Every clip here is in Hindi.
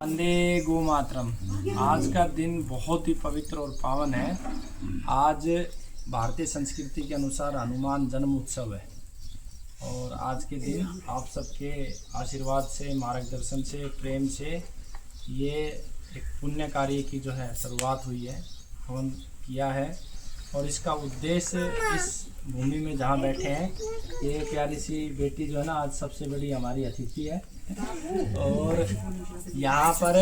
वंदे गो मातरम। आज का दिन बहुत ही पवित्र और पावन है। आज भारतीय संस्कृति के अनुसार हनुमान जन्म उत्सव है और आज के दिन आप सबके आशीर्वाद से, मार्गदर्शन से, प्रेम से ये एक पुण्य कार्य की जो है शुरुआत हुई है, हवन किया है। और इसका उद्देश्य इस भूमि में जहाँ बैठे हैं, ये प्यारी सी बेटी जो है ना, आज सबसे बड़ी हमारी अतिथि है। और यहाँ पर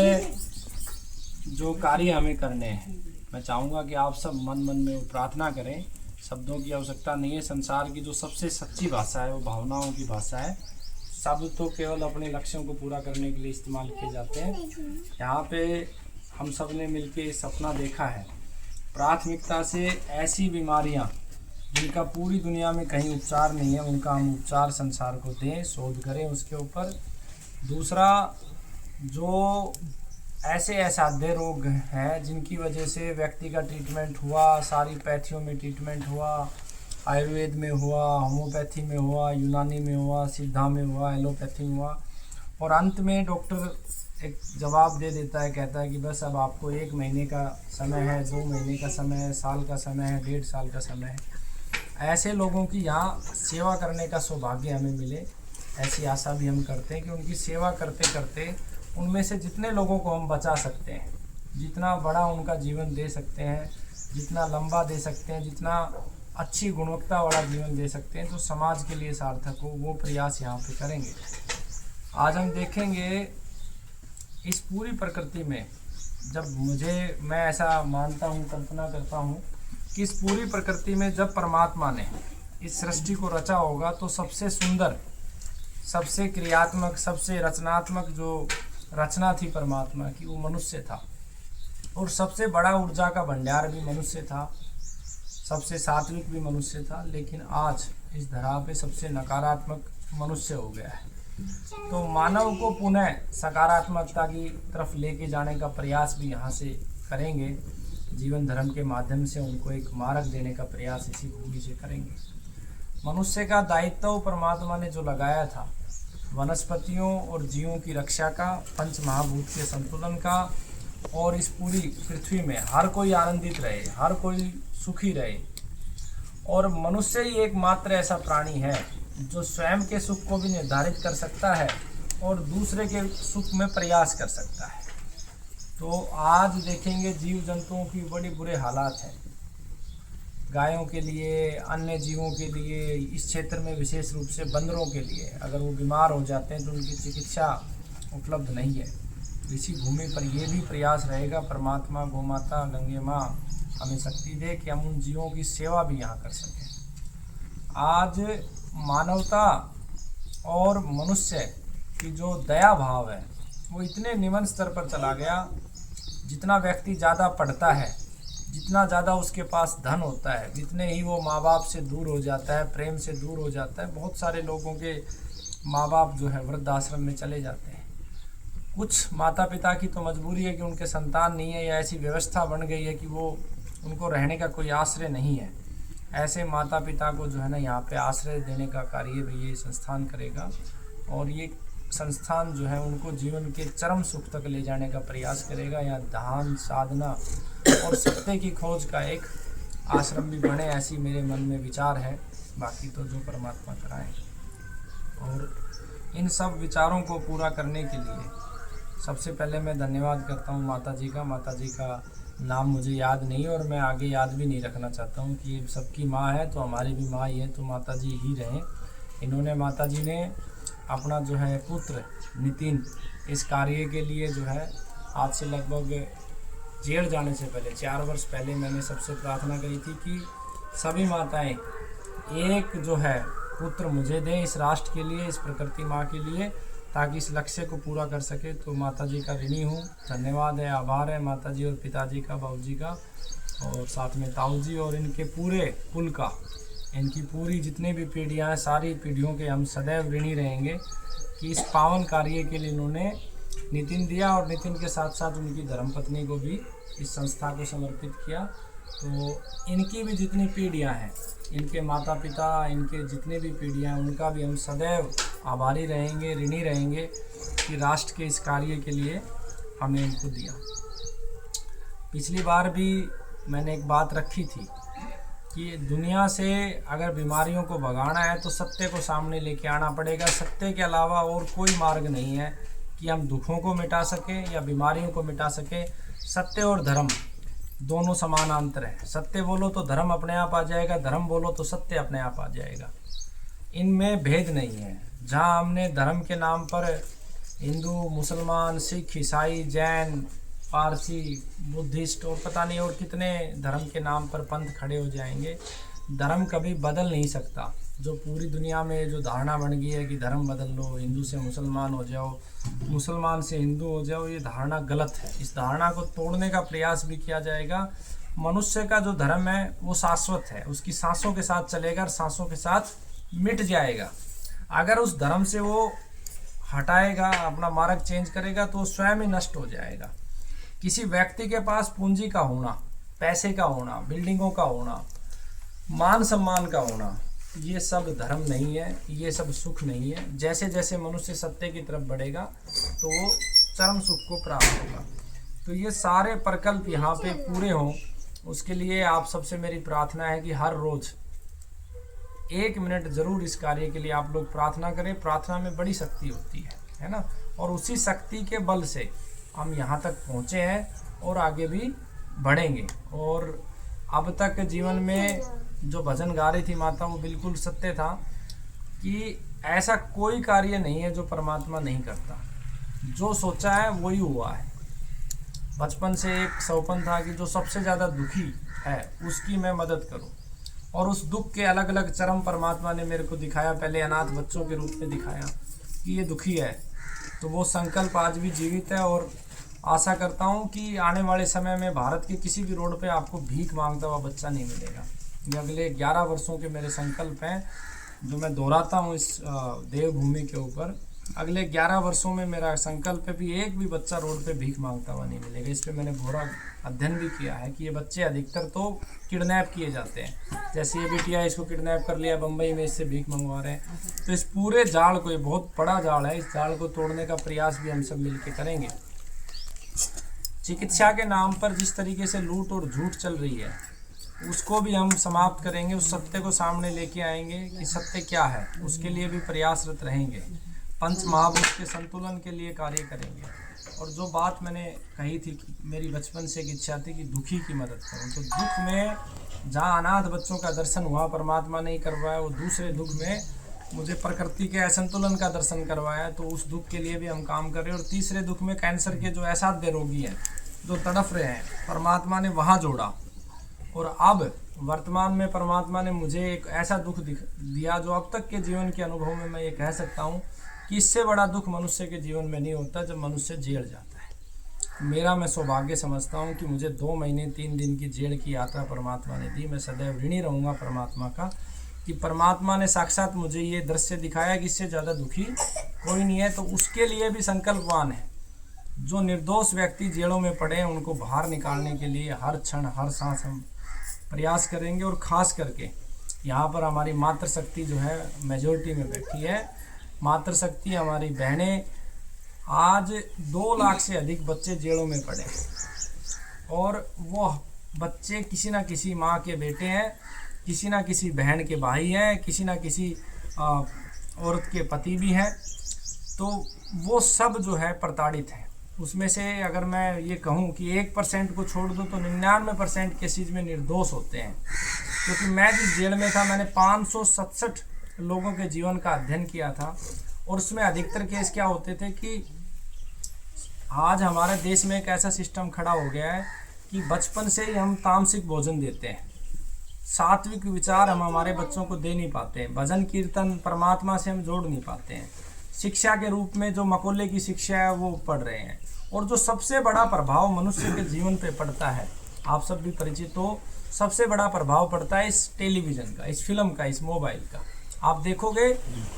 जो कार्य हमें करने हैं, मैं चाहूँगा कि आप सब मन मन में प्रार्थना करें। शब्दों की आवश्यकता नहीं है। संसार की जो सबसे सच्ची भाषा है वो भावनाओं की भाषा है। शब्द तो केवल अपने लक्ष्यों को पूरा करने के लिए इस्तेमाल किए जाते हैं। यहाँ पे हम सब ने मिलकर सपना देखा है, प्राथमिकता से ऐसी बीमारियाँ जिनका पूरी दुनिया में कहीं उपचार नहीं है, उनका हम उपचार संसार को दें, शोध करें उसके ऊपर। दूसरा, जो ऐसे असाध्य रोग हैं जिनकी वजह से व्यक्ति का ट्रीटमेंट हुआ, सारी पैथियों में ट्रीटमेंट हुआ, आयुर्वेद में हुआ, होम्योपैथी में हुआ, यूनानी में हुआ, सिद्धा में हुआ, एलोपैथी में हुआ, और अंत में डॉक्टर एक जवाब दे देता है, कहता है कि बस अब आपको 1 महीने का समय है, 2 महीने का समय है, साल का समय है, 1.5 साल का समय है। ऐसे लोगों की यहाँ सेवा करने का सौभाग्य हमें मिले, ऐसी आशा भी हम करते हैं कि उनकी सेवा करते करते उनमें से जितने लोगों को हम बचा सकते हैं, जितना बड़ा उनका जीवन दे सकते हैं, जितना लंबा दे सकते हैं, जितना अच्छी गुणवत्ता वाला जीवन दे सकते हैं, तो समाज के लिए सार्थक हो, वो प्रयास यहाँ पे करेंगे। आज हम देखेंगे इस पूरी प्रकृति में, जब मैं ऐसा मानता हूँ, कल्पना करता हूँ कि इस पूरी प्रकृति में जब परमात्मा ने इस सृष्टि को रचा होगा, तो सबसे सुंदर, सबसे क्रियात्मक, सबसे रचनात्मक जो रचना थी परमात्मा की, वो मनुष्य था। और सबसे बड़ा ऊर्जा का भंडार भी मनुष्य था, सबसे सात्विक भी मनुष्य था। लेकिन आज इस धरा पे सबसे नकारात्मक मनुष्य हो गया है। तो मानव को पुनः सकारात्मकता की तरफ लेके जाने का प्रयास भी यहाँ से करेंगे। जीवन धर्म के माध्यम से उनको एक मार्ग देने का प्रयास इसी भूमि से करेंगे। मनुष्य का दायित्व परमात्मा ने जो लगाया था, वनस्पतियों और जीवों की रक्षा का, पंच महाभूत के संतुलन का, और इस पूरी पृथ्वी में हर कोई आनंदित रहे, हर कोई सुखी रहे। और मनुष्य ही एकमात्र ऐसा प्राणी है जो स्वयं के सुख को भी निर्धारित कर सकता है और दूसरे के सुख में प्रयास कर सकता है। तो आज देखेंगे जीव जंतुओं की बड़ी बुरे हालात हैं, गायों के लिए, अन्य जीवों के लिए, इस क्षेत्र में विशेष रूप से बंदरों के लिए, अगर वो बीमार हो जाते हैं तो उनकी चिकित्सा उपलब्ध नहीं है। तो इसी भूमि पर ये भी प्रयास रहेगा, परमात्मा, गोमाता, गंगे माँ हमें शक्ति दे कि हम उन जीवों की सेवा भी यहाँ कर सकें। आज मानवता और मनुष्य की जो दया भाव है वो इतने निम्न स्तर पर चला गया। जितना व्यक्ति ज़्यादा पढ़ता है, जितना ज़्यादा उसके पास धन होता है, जितने ही वो माँ बाप से दूर हो जाता है, प्रेम से दूर हो जाता है। बहुत सारे लोगों के माँ बाप जो है वृद्धाश्रम में चले जाते हैं। कुछ माता पिता की तो मजबूरी है कि उनके संतान नहीं है, या ऐसी व्यवस्था बन गई है कि वो उनको रहने का कोई आश्रय नहीं है। ऐसे माता पिता को जो है ना, यहाँ पे आश्रय देने का कार्य भी ये संस्थान करेगा। और ये संस्थान जो है उनको जीवन के चरम सुख तक ले जाने का प्रयास करेगा। यहाँ ध्यान, साधना और सत्य की खोज का एक आश्रम भी बने, ऐसी मेरे मन में विचार है। बाकी तो जो परमात्मा कराए। और इन सब विचारों को पूरा करने के लिए सबसे पहले मैं धन्यवाद करता हूँ माता जी का। माता जी का नाम मुझे याद नहीं, और मैं आगे याद भी नहीं रखना चाहता हूँ कि सबकी माँ है तो हमारी भी माँ ही है, तो माता जी ही रहें। इन्होंने, माता जी ने अपना जो है पुत्र नितिन इस कार्य के लिए जो है आज से लगभग जेल जाने से पहले 4 वर्ष पहले मैंने सबसे प्रार्थना करी थी कि सभी माताएं एक जो है पुत्र मुझे दें इस राष्ट्र के लिए, इस प्रकृति माँ के लिए, ताकि इस लक्ष्य को पूरा कर सके। तो माता जी का ऋणी हूँ, धन्यवाद है, आभार है माता जी और पिताजी का, बाबू जी का, और साथ में ताऊ जी और इनके पूरे कुल का, इनकी पूरी जितनी भी पीढ़ियाँ हैं, सारी पीढ़ियों के हम सदैव ऋणी रहेंगे कि इस पावन कार्य के लिए इन्होंने नितिन दिया, और नितिन के साथ साथ उनकी धर्मपत्नी को भी इस संस्था को समर्पित किया। तो इनकी भी जितनी पीढ़ियाँ हैं, इनके माता पिता, इनके जितने भी पीढ़ियाँ हैं, उनका भी हम सदैव आभारी रहेंगे, ऋणी रहेंगे कि राष्ट्र के इस कार्य के लिए हमने इनको दिया। पिछली बार भी मैंने एक बात रखी थी कि दुनिया से अगर बीमारियों को भगाना है तो सत्य को सामने लेके आना पड़ेगा। सत्य के अलावा और कोई मार्ग नहीं है कि हम दुखों को मिटा सकें या बीमारियों को मिटा सकें। सत्य और धर्म दोनों समानांतर हैं। सत्य बोलो तो धर्म अपने आप आ जाएगा, धर्म बोलो तो सत्य अपने आप आ जाएगा। इनमें भेद नहीं है। जहाँ हमने धर्म के नाम पर हिंदू, मुसलमान, सिख, ईसाई, जैन, पारसी, बुद्धिस्ट और पता नहीं और कितने धर्म के नाम पर पंथ खड़े हो जाएंगे, धर्म कभी बदल नहीं सकता। जो पूरी दुनिया में जो धारणा बन गई है कि धर्म बदल लो, हिंदू से मुसलमान हो जाओ, मुसलमान से हिंदू हो जाओ, ये धारणा गलत है। इस धारणा को तोड़ने का प्रयास भी किया जाएगा। मनुष्य का जो धर्म है वो शाश्वत है, उसकी सांसों के साथ चलेगा और सांसों के साथ मिट जाएगा। अगर उस धर्म से वो हटाएगा, अपना मार्ग चेंज करेगा तो स्वयं ही नष्ट हो जाएगा। किसी व्यक्ति के पास पूंजी का होना, पैसे का होना, बिल्डिंगों का होना, मान सम्मान का होना, ये सब धर्म नहीं है, ये सब सुख नहीं है। जैसे जैसे मनुष्य सत्य की तरफ बढ़ेगा तो वो चरम सुख को प्राप्त होगा। तो ये सारे प्रकल्प यहाँ पे पूरे हों, उसके लिए आप सबसे मेरी प्रार्थना है कि हर रोज़ 1 मिनट ज़रूर इस कार्य के लिए आप लोग प्रार्थना करें। प्रार्थना में बड़ी शक्ति होती है ना। और उसी शक्ति के बल से हम यहाँ तक पहुँचे हैं और आगे भी बढ़ेंगे। और अब तक जीवन में जो भजन गा रही थी माता, वो बिल्कुल सत्य था कि ऐसा कोई कार्य नहीं है जो परमात्मा नहीं करता। जो सोचा है वही हुआ है। बचपन से एक सौपन था कि जो सबसे ज़्यादा दुखी है उसकी मैं मदद करूं, और उस दुख के अलग अलग चरम परमात्मा ने मेरे को दिखाया। पहले अनाथ बच्चों के रूप में दिखाया कि ये दुखी है, तो वो संकल्प आज भी जीवित है। और आशा करता हूँ कि आने वाले समय में भारत के किसी भी रोड पे आपको भीख मांगता हुआ बच्चा नहीं मिलेगा। ये अगले 11 वर्षों के मेरे संकल्प हैं जो मैं दोहराता हूँ इस देवभूमि के ऊपर। अगले 11 वर्षों में मेरा संकल्प है कि एक भी बच्चा रोड पे भीख मांगता हुआ नहीं मिलेगा। इस पे मैंने पूरा अध्ययन भी किया है कि ये बच्चे अधिकतर तो किडनैप किए जाते हैं। जैसे ये बिटिया, इसको किडनैप कर लिया बम्बई में, इससे भीख मंगवा रहे हैं। तो इस पूरे जाल को, ये बहुत बड़ा जाल है, इस जाल को तोड़ने का प्रयास भी हम सब मिल के करेंगे। चिकित्सा के नाम पर जिस तरीके से लूट और झूठ चल रही है उसको भी हम समाप्त करेंगे। उस सत्य को सामने लेके आएंगे कि सत्य क्या है, उसके लिए भी प्रयासरत रहेंगे। पंच महाभूत के संतुलन के लिए कार्य करेंगे। और जो बात मैंने कही थी कि मेरी बचपन से एक इच्छा थी कि दुखी की मदद करूं, तो दुख में जहाँ अनाथ बच्चों का दर्शन हुआ परमात्मा नहीं करवाया, वो दूसरे दुख में मुझे प्रकृति के असंतुलन का दर्शन करवाया, तो उस दुख के लिए भी हम काम कर रहे हैं। और तीसरे दुख में कैंसर के जो असाध्य रोगी हैं जो तड़फ रहे हैं, परमात्मा ने वहाँ जोड़ा। और अब वर्तमान में परमात्मा ने मुझे एक ऐसा दुख दिया जो अब तक के जीवन के अनुभव में मैं ये कह सकता हूँ कि इससे बड़ा दुख मनुष्य के जीवन में नहीं होता जब मनुष्य जेल जाता है। मेरा मैं सौभाग्य समझता हूँ कि मुझे 2 महीने 3 दिन की जेल की यात्रा परमात्मा ने दी। मैं सदैव ऋणी रहूँगा परमात्मा का कि परमात्मा ने साक्षात मुझे ये दृश्य दिखाया कि इससे ज़्यादा दुखी कोई नहीं है। तो उसके लिए भी संकल्पवान है। जो निर्दोष व्यक्ति जेलों में पड़े हैं उनको बाहर निकालने के लिए हर क्षण हर सांस हम प्रयास करेंगे। और ख़ास करके यहाँ पर हमारी मातृशक्ति जो है मेजोरिटी में बैठी है। मातृशक्ति हमारी बहनें, आज 2 लाख से अधिक बच्चे जेलों में पड़े और वो बच्चे किसी ना किसी माँ के बेटे हैं, किसी ना किसी बहन के भाई हैं, किसी ना किसी औरत के पति भी हैं। तो वो सब जो है प्रताड़ित हैं। उसमें से अगर मैं ये कहूँ कि 1% को छोड़ दूँ तो 99% केसेज में निर्दोष होते हैं। क्योंकि मैं जिस जेल में था मैंने 567 लोगों के जीवन का अध्ययन किया था और उसमें अधिकतर केस क्या होते थे कि आज हमारे देश में एक ऐसा सिस्टम खड़ा हो गया है कि बचपन से ही हम तामसिक भोजन देते हैं। सात्विक विचार हम हमारे बच्चों को दे नहीं पाते हैं। भजन कीर्तन परमात्मा से हम जोड़ नहीं पाते हैं। शिक्षा के रूप में जो मकोले की शिक्षा है वो पढ़ रहे हैं। और जो सबसे बड़ा प्रभाव मनुष्य के जीवन पे पड़ता है, आप सब भी परिचित हो, सबसे बड़ा प्रभाव पड़ता है इस टेलीविज़न का, इस फिल्म का, इस मोबाइल का। आप देखोगे,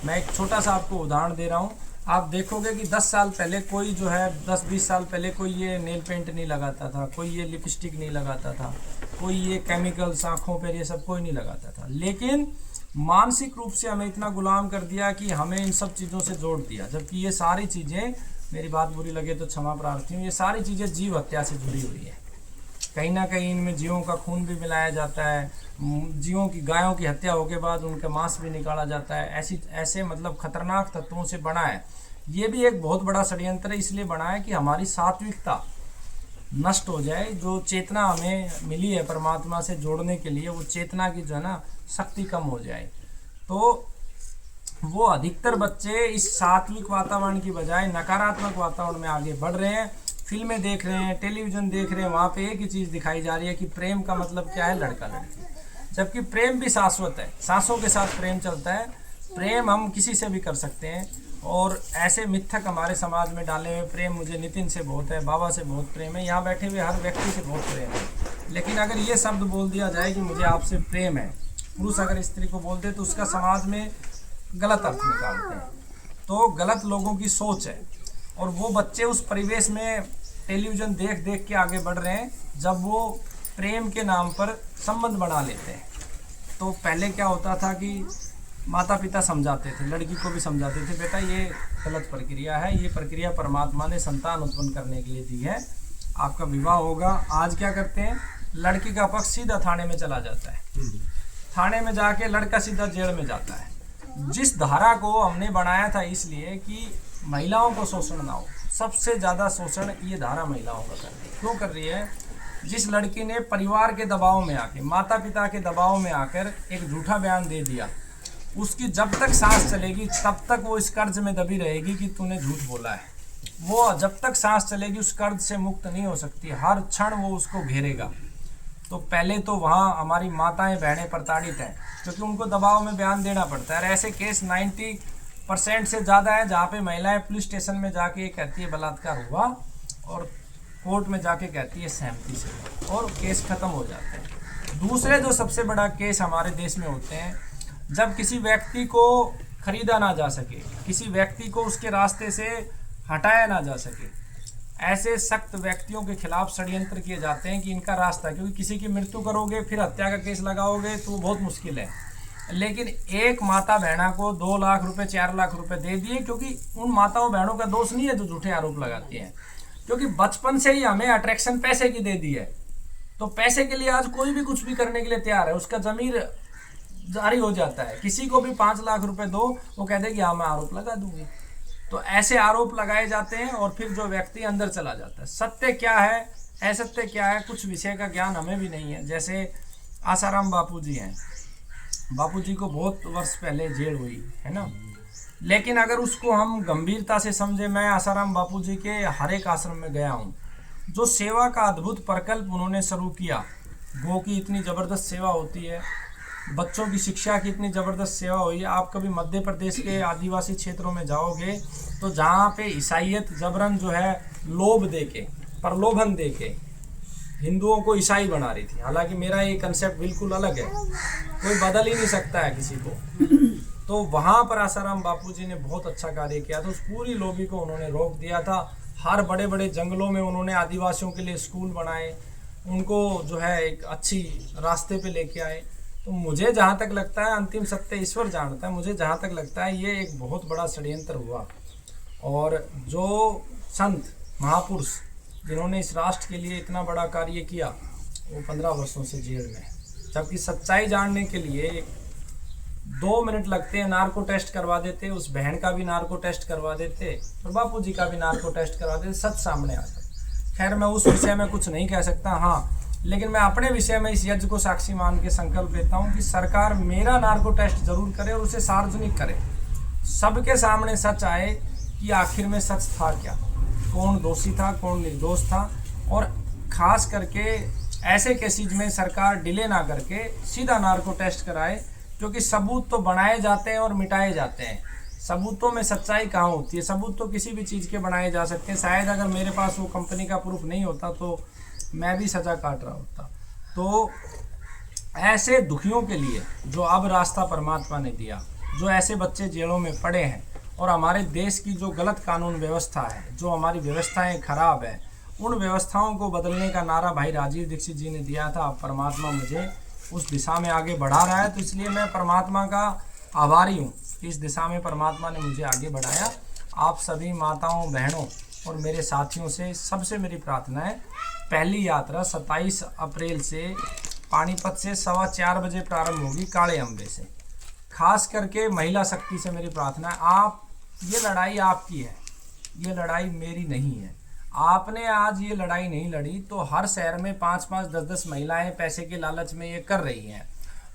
मैं एक छोटा सा आपको उदाहरण दे रहा हूँ। आप देखोगे कि 10 साल पहले कोई जो है 10-20 साल पहले कोई ये नेल पेंट नहीं लगाता था, कोई ये लिपस्टिक नहीं लगाता था, कोई ये केमिकल्स आँखों पर ये सब कोई नहीं लगाता था। लेकिन मानसिक रूप से हमें इतना गुलाम कर दिया कि हमें इन सब चीज़ों से जोड़ दिया, जबकि ये सारी चीज़ें मेरी बात बुरी लगे तो क्षमा प्रार्थी हूँ। ये सारी चीज़ें जीव हत्या से जुड़ी हुई है। कहीं ना कहीं इनमें जीवों का खून भी मिलाया जाता है, जीवों की गायों की हत्या होने के बाद उनका मांस भी निकाला जाता है। ऐसे मतलब खतरनाक तत्वों से बना है। ये भी एक बहुत बड़ा षड्यंत्र इसलिए बना है कि हमारी सात्विकता नष्ट हो जाए। जो चेतना हमें मिली है परमात्मा से जोड़ने के लिए, वो चेतना की जो है ना शक्ति कम हो जाए। तो वो अधिकतर बच्चे इस सात्विक वातावरण की बजाय नकारात्मक वातावरण में आगे बढ़ रहे हैं। फिल्में देख रहे हैं, टेलीविज़न देख रहे हैं, वहाँ पे एक ही चीज़ दिखाई जा रही है कि प्रेम का मतलब क्या है, लड़का लड़की। जबकि प्रेम भी शाश्वत है, सांसों के साथ प्रेम चलता है। प्रेम हम किसी से भी कर सकते हैं। और ऐसे मिथक हमारे समाज में डाले हुए, प्रेम मुझे नितिन से बहुत है, बाबा से बहुत प्रेम है, यहाँ बैठे हुए हर व्यक्ति से बहुत प्रेम है। लेकिन अगर ये शब्द बोल दिया जाए कि मुझे आपसे प्रेम है, पुरुष अगर स्त्री को बोलते तो उसका समाज में गलत अर्थ निकालते हैं। तो गलत लोगों की सोच है। और वो बच्चे उस परिवेश में टेलीविज़न देख देख के आगे बढ़ रहे हैं, जब वो प्रेम के नाम पर संबंध बना लेते हैं। तो पहले क्या होता था कि माता पिता समझाते थे, लड़की को भी समझाते थे, बेटा ये गलत प्रक्रिया है, ये प्रक्रिया परमात्मा ने संतान उत्पन्न करने के लिए दी है, आपका विवाह होगा। आज क्या करते हैं, लड़की का पक्ष सीधा थाने में चला जाता है, थाने में जाके लड़का सीधा जेल में जाता है। जिस धारा को हमने बनाया था इसलिए कि महिलाओं को शोषण ना हो, सबसे ज़्यादा शोषण ये धारा महिलाओं का कर रही है। क्यों कर रही है? जिस लड़की ने परिवार के दबाव में आके, माता पिता के दबाव में आकर एक झूठा बयान दे दिया, उसकी जब तक सांस चलेगी तब तक वो इस कर्ज में दबी रहेगी कि तूने झूठ बोला है। वो जब तक सांस चलेगी उस कर्ज से मुक्त नहीं हो सकती, हर क्षण वो उसको घेरेगा। तो पहले तो वहाँ हमारी माताएं बहनें प्रताड़ित हैं, क्योंकि उनको दबाव में बयान देना पड़ता है। ऐसे केस 90% से ज़्यादा है जहाँ पे महिलाएं पुलिस स्टेशन में जाके कहती है बलात्कार हुआ, और कोर्ट में जाके कहती है सहमति से, और केस खत्म हो जाते हैं। दूसरे जो सबसे बड़ा केस हमारे देश में होते हैं, जब किसी व्यक्ति को खरीदा ना जा सके, किसी व्यक्ति को उसके रास्ते से हटाया ना जा सके, ऐसे सख्त व्यक्तियों के खिलाफ षड्यंत्र किए जाते हैं कि इनका रास्ता, क्योंकि किसी की मृत्यु करोगे फिर हत्या का केस लगाओगे तो बहुत मुश्किल है। लेकिन एक माता बहना को 2 लाख रुपए 4 लाख रुपए दे दिए, क्योंकि उन माताओं बहनों का दोष नहीं है जो झूठे आरोप लगाती हैं, क्योंकि बचपन से ही हमें अट्रैक्शन पैसे की दे दी है। तो पैसे के लिए आज कोई भी कुछ भी करने के लिए तैयार है, उसका जमीर जारी हो जाता है। किसी को भी 5 लाख रुपए दो, वो कहते हैं कि हाँ मैं आरोप लगा दूंगी। तो ऐसे आरोप लगाए जाते हैं और फिर जो व्यक्ति अंदर चला जाता है। सत्य क्या है, असत्य क्या है, कुछ विषय का ज्ञान हमें भी नहीं है। जैसे आसाराम बापू जी हैं, बापू जी को बहुत वर्ष पहले जेल हुई है ना, लेकिन अगर उसको हम गंभीरता से समझे, मैं आसाराम बापू जी के हर एक आश्रम में गया हूँ। जो सेवा का अद्भुत प्रकल्प उन्होंने शुरू किया, गौ की इतनी ज़बरदस्त सेवा होती है, बच्चों की शिक्षा की इतनी ज़बरदस्त सेवा हुई है। आप कभी मध्य प्रदेश के आदिवासी क्षेत्रों में जाओगे तो जहाँ पे ईसाइयत जबरन जो है लोभ देके, प्रलोभन देके हिंदुओं को ईसाई बना रही थी। हालांकि मेरा ये कंसेप्ट बिल्कुल अलग है, कोई बदल ही नहीं सकता है किसी को। तो वहाँ पर आसाराम बापू जी ने बहुत अच्छा कार्य किया था। उस पूरी लोभी को उन्होंने रोक दिया था। हर बड़े बड़े जंगलों में उन्होंने आदिवासियों के लिए स्कूल बनाए, उनको जो है एक अच्छी रास्ते पे लेके आए। तो मुझे जहाँ तक लगता है, अंतिम सत्य ईश्वर जानता है, मुझे जहाँ तक लगता है ये एक बहुत बड़ा षड्यंत्र हुआ। और जो संत महापुरुष जिन्होंने इस राष्ट्र के लिए इतना बड़ा कार्य किया, वो 15 वर्षों से जेल में, जबकि सच्चाई जानने के लिए 2 मिनट लगते हैं, नार्को टेस्ट करवा देते, उस बहन का भी नार्को टेस्ट करवा देते और बापू जी का भी नार्को टेस्ट करवा देते, सच सामने आता। खैर मैं उस विषय में कुछ नहीं कह सकता, हाँ, लेकिन मैं अपने विषय में इस यज्ञ को साक्षी मान के संकल्प लेता हूँ कि सरकार मेरा नार्को टेस्ट जरूर करे और उसे सार्वजनिक करे, सबके सामने सच आए कि आखिर में सच था क्या, कौन दोषी था, कौन निर्दोष था। और खास करके ऐसे केसेज में सरकार डिले ना करके सीधा नार्को टेस्ट कराए, क्योंकि सबूत तो बनाए जाते हैं और मिटाए जाते हैं। सबूतों में सच्चाई कहाँ होती है? सबूत तो किसी भी चीज़ के बनाए जा सकते हैं। शायद अगर मेरे पास वो कंपनी का प्रूफ नहीं होता तो मैं भी सजा काट रहा होता। तो ऐसे दुखियों के लिए जो अब रास्ता परमात्मा ने दिया, जो ऐसे बच्चे जेलों में पड़े हैं, और हमारे देश की जो गलत कानून व्यवस्था है, जो हमारी व्यवस्थाएं खराब है, उन व्यवस्थाओं को बदलने का नारा भाई राजीव दीक्षित जी ने दिया था। परमात्मा मुझे उस दिशा में आगे बढ़ा रहा है, तो इसलिए मैं परमात्मा का आभारी हूँ। इस दिशा में परमात्मा ने मुझे आगे बढ़ाया। आप सभी माताओं बहनों और मेरे साथियों से सबसे मेरी प्रार्थना है, पहली यात्रा 27 अप्रैल से पानीपत से 4:15 बजे प्रारंभ होगी काले अम्बे से। खास करके महिला शक्ति से मेरी प्रार्थना है, आप ये लड़ाई आपकी है, ये लड़ाई मेरी नहीं है। आपने आज ये लड़ाई नहीं लड़ी तो हर शहर में 5-5, 10-10 महिलाएं पैसे के लालच में ये कर रही हैं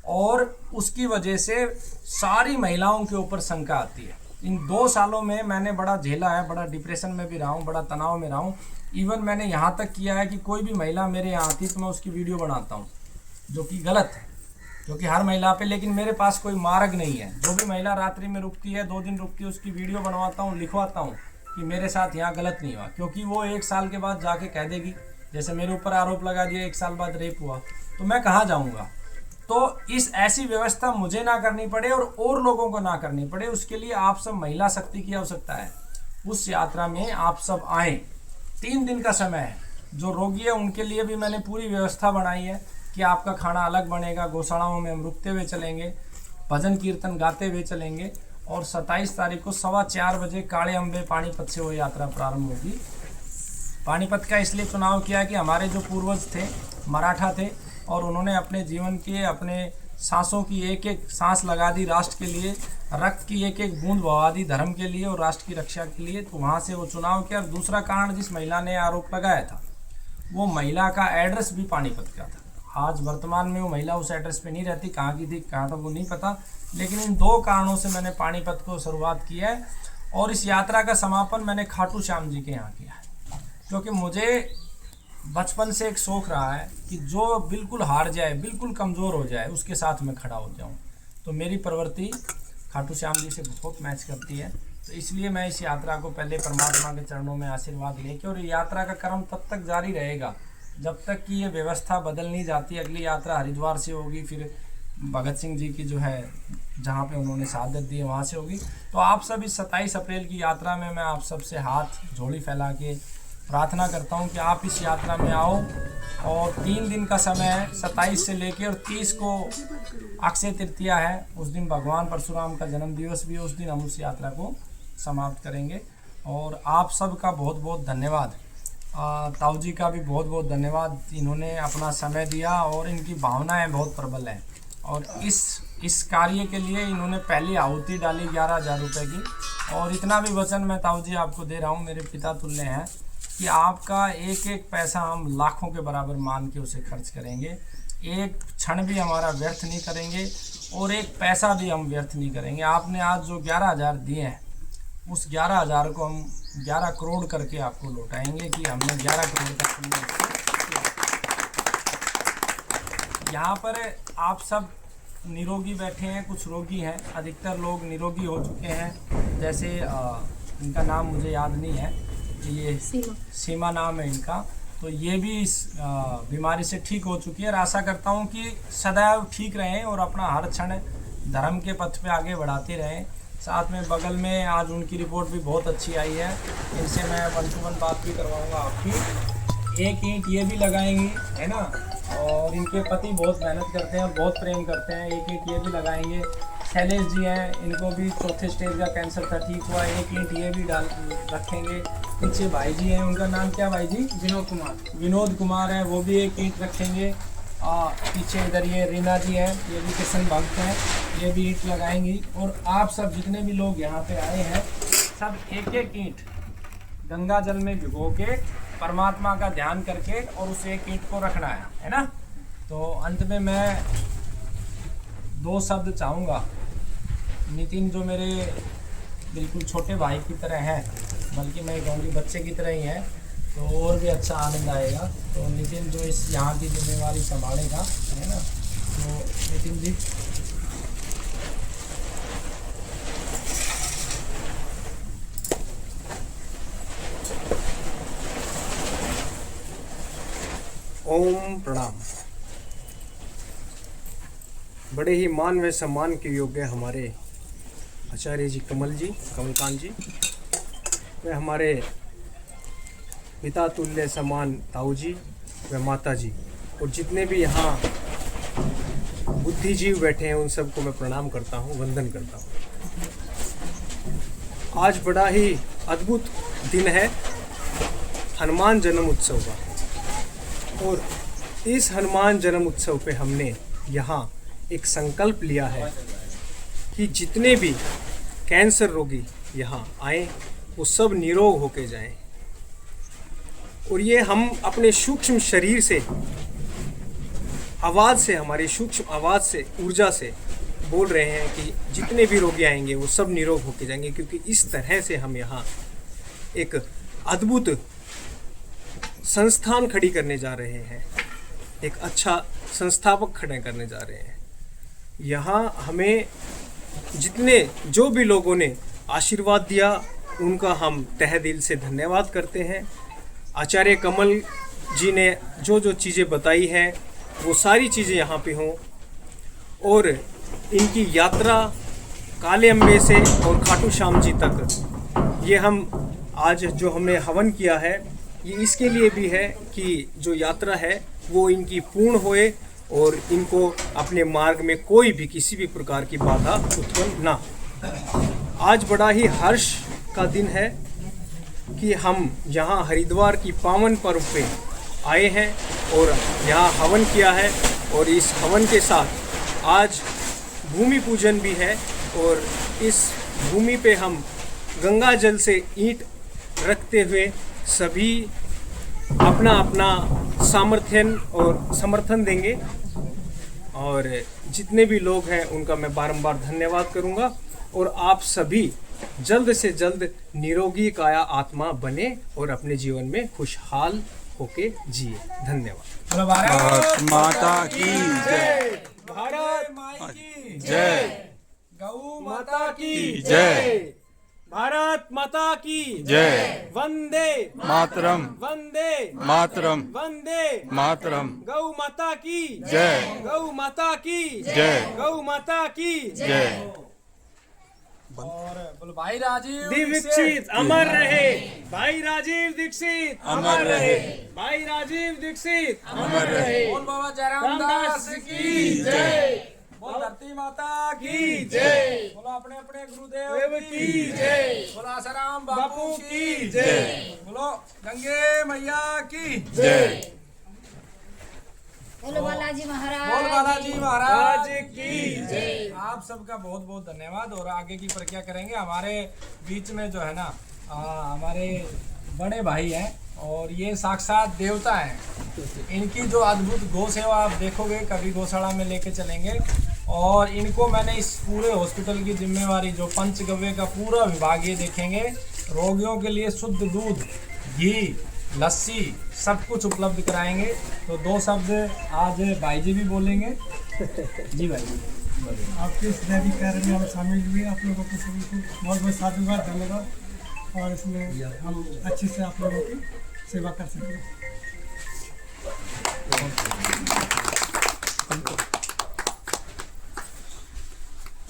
और उसकी वजह से सारी महिलाओं के ऊपर शंका आती है। इन 2 सालों में मैंने बड़ा झेला है, बड़ा डिप्रेशन में भी रहा हूँ, बड़ा तनाव में रहा हूँ। इवन मैंने यहाँ तक किया है कि कोई भी महिला मेरे यहाँ आती तो मैं उसकी वीडियो बनाता हूँ, जो कि गलत है, क्योंकि हर महिला पे, लेकिन मेरे पास कोई मार्ग नहीं है। जो भी महिला रात्रि में रुकती है, 2 दिन रुकती है, उसकी वीडियो बनवाता हूँ, लिखवाता हूँ कि मेरे साथ यहाँ गलत नहीं हुआ, क्योंकि वो 1 साल के बाद जाके कह देगी, जैसे मेरे ऊपर आरोप लगा दिया 1 साल बाद रेप हुआ, तो मैं कहाँ जाऊँगा। तो इस ऐसी व्यवस्था मुझे ना करनी पड़े और लोगों को ना करनी पड़े, उसके लिए आप सब महिला शक्ति की आवश्यकता है। उस यात्रा में आप सब आएँ, 3 दिन का समय है। जो रोगी है उनके लिए भी मैंने पूरी व्यवस्था बनाई है कि आपका खाना अलग बनेगा, गौशालाओं में हम रुकते हुए चलेंगे, भजन कीर्तन गाते हुए चलेंगे और 27 तारीख को 4:15 बजे काले अम्बे पानीपत से वो यात्रा प्रारंभ होगी। पानीपत का इसलिए चुनाव किया कि हमारे जो पूर्वज थे मराठा थे और उन्होंने अपने जीवन के, अपने सांसों की एक सांस लगा दी राष्ट्र के लिए, रक्त की एक बूंद बहा दी धर्म के लिए और राष्ट्र की रक्षा के लिए, तो वहाँ से वो चुनाव किया। और दूसरा कारण, जिस महिला ने आरोप लगाया था वो महिला का एड्रेस भी पानीपत का था। आज वर्तमान में वो महिला उस एड्रेस पे नहीं रहती, कहाँ की थी कहाँ था वो नहीं पता, लेकिन इन 2 कारणों से मैंने पानीपत को शुरुआत की है। और इस यात्रा का समापन मैंने खाटू श्याम जी के यहाँ किया है, क्योंकि मुझे बचपन से एक शौक़ रहा है कि जो बिल्कुल हार जाए, बिल्कुल कमज़ोर हो जाए, उसके साथ मैं खड़ा हो जाऊँ। तो मेरी प्रवृत्ति खाटू श्याम जी से बहुत मैच करती है, तो इसलिए मैं इस यात्रा को पहले परमात्मा के चरणों में आशीर्वाद लेके, और यात्रा का क्रम तब तक जारी रहेगा जब तक कि ये व्यवस्था बदल नहीं जाती। अगली यात्रा हरिद्वार से होगी, फिर भगत सिंह जी की जो है जहाँ पे उन्होंने शहादत दी है वहाँ से होगी। तो आप सब इस 27 अप्रैल की यात्रा में मैं आप सब से हाथ झोली फैला के प्रार्थना करता हूँ कि आप इस यात्रा में आओ। और 3 दिन का समय है, 27 से लेके और 30 को अक्षय तृतीया है, उस दिन भगवान परशुराम का जन्म दिवस भी है, उस दिन हम उस यात्रा को समाप्त करेंगे। और आप सब का बहुत बहुत धन्यवाद, ताऊ जी का भी बहुत बहुत धन्यवाद, इन्होंने अपना समय दिया और इनकी भावनाएं बहुत प्रबल हैं। और इस कार्य के लिए इन्होंने पहली आहुति डाली 11,000 रुपये की। और इतना भी वचन मैं ताऊ जी आपको दे रहा हूँ, मेरे पिता तुल्य हैं, कि आपका एक पैसा हम लाखों के बराबर मान के उसे खर्च करेंगे। एक क्षण भी हमारा व्यर्थ नहीं करेंगे और एक पैसा भी हम व्यर्थ नहीं करेंगे। आपने आज जो 11,000 दिए हैं, उस 11,000 को हम 11 करोड़ करके आपको लौटाएंगे कि हमने 11 करोड़ का पुण्य। यहाँ पर आप सब निरोगी बैठे हैं, कुछ रोगी हैं, अधिकतर लोग निरोगी हो चुके हैं। जैसे इनका नाम मुझे याद नहीं है, ये सीमा नाम है इनका, तो ये भी इस बीमारी से ठीक हो चुकी है। और आशा करता हूँ कि सदैव ठीक रहें और अपना हर क्षण धर्म के पथ पे आगे बढ़ाते रहें। साथ में बगल में आज उनकी रिपोर्ट भी बहुत अच्छी आई है, इनसे मैं 1 to 1 बात भी करवाऊँगा आपकी। एक ईंट ये भी लगाएंगी, है ना, और इनके पति बहुत मेहनत करते हैं, बहुत प्रेम करते हैं, एक ईंट ये भी लगाएंगे। शैलेश जी हैं, इनको भी 4थे स्टेज का कैंसर था, ठीक हुआ, एक ईंट ये भी डाल रखेंगे। पीछे भाई जी हैं, उनका नाम क्या भाई जी? विनोद कुमार है, वो भी एक ईंट रखेंगे। पीछे इधर ये रीना जी हैं, ये भी कृष्ण भक्त हैं, ये भी ईंट लगाएंगी। और आप सब जितने भी लोग यहाँ पे आए हैं, सब एक ईंट गंगा जल में भिगो के परमात्मा का ध्यान करके और उस एक ईंट को रखना है ना। तो अंत में मैं 2 शब्द चाहूँगा। नितिन जो मेरे बिल्कुल छोटे भाई की तरह हैं, बल्कि मैं कहूँगी बच्चे की तरह ही हैं, तो और भी अच्छा आनंद आएगा। तो नितिन जो इस यहाँ की जिम्मेवारी संभालेगा, है ना, तो नितिन जी। ओम प्रणाम। बड़े ही मान व सम्मान के योग्य हमारे आचार्य जी कमलकांत जी, वे हमारे पिता तुल्य समान ताऊ जी व माता जी, और जितने भी यहाँ बुद्धिजीव बैठे हैं उन सबको मैं प्रणाम करता हूँ, वंदन करता हूँ। आज बड़ा ही अद्भुत दिन है हनुमान जन्म उत्सव का। और इस हनुमान जन्म उत्सव पे हमने यहाँ एक संकल्प लिया है कि जितने भी कैंसर रोगी यहाँ आए वो सब निरोग होके जाएं। और ये हम अपने सूक्ष्म शरीर से, आवाज़ से, हमारी सूक्ष्म आवाज़ से, ऊर्जा से बोल रहे हैं कि जितने भी रोगी आएंगे वो सब निरोग होके जाएंगे, क्योंकि इस तरह से हम यहाँ एक अद्भुत संस्थान खड़ी करने जा रहे हैं, एक अच्छा संस्थापक खड़े करने जा रहे हैं। यहाँ हमें जितने जो भी लोगों ने आशीर्वाद दिया उनका हम तहे दिल से धन्यवाद करते हैं। आचार्य कमल जी ने जो जो चीज़ें बताई हैं वो सारी चीज़ें यहाँ पे हों, और इनकी यात्रा काले अम्बे से और खाटू श्याम जी तक, ये हम आज जो हमने हवन किया है ये इसके लिए भी है कि जो यात्रा है वो इनकी पूर्ण होए और इनको अपने मार्ग में कोई भी किसी भी प्रकार की बाधा उत्पन्न ना हो। आज बड़ा ही हर्ष का दिन है कि हम यहाँ हरिद्वार की पावन पर्व पे आए हैं और यहाँ हवन किया है, और इस हवन के साथ आज भूमि पूजन भी है। और इस भूमि पे हम गंगा जल से ईंट रखते हुए सभी अपना अपना सामर्थ्यन और समर्थन देंगे, और जितने भी लोग हैं उनका मैं बारंबार धन्यवाद करूंगा। और आप सभी जल्द से जल्द निरोगी काया आत्मा बने और अपने जीवन में खुशहाल होके जिए। धन्यवाद। भारत माता की जय। भारत माता की जय। गौ माता की जय। भारत माता की जय। वंदे मातरम। वंदे मातरम। वंदे मातरम। गौ माता की जय। गौ माता की जय। गौ माता की जय। और बोलो भाई राजीव दीक्षित अमर रहे। भाई राजीव दीक्षित अमर रहे। भाई राजीव दीक्षित अमर रहे। बोल बाबा जयराम दास की जय। बोल धरती माता की जय। बोलो अपने अपने गुरुदेव की जय। बोलो आसाराम बापू की जय। बोलो गंगे मैया की जय। बोलो बालाजी महाराज। बोल बालाजी महाराज की जय। आप सबका बहुत बहुत धन्यवाद। और आगे की प्रक्रिया करेंगे। हमारे बीच में जो है ना हमारे बड़े भाई हैं और ये साक्षात देवता हैं। इनकी जो अद्भुत गौ सेवा आप देखोगे, कभी गौशाला में लेके चलेंगे। और इनको मैंने इस पूरे हॉस्पिटल की जिम्मेवारी, जो पंचगव्य का पूरा विभाग, ये देखेंगे। रोगियों के लिए शुद्ध दूध, घी, लस्सी सब कुछ उपलब्ध कराएंगे। तो दो शब्द आज भाई जी भी बोलेंगे। जी भाई जी। आपके इस दैनिक कार्य में हम शामिल हुए, आप लोगों को सभी को बहुत बहुत साधुवाद, धन्यवाद। और इसमें हम अच्छे से आप लोगों की सेवा कर सकें।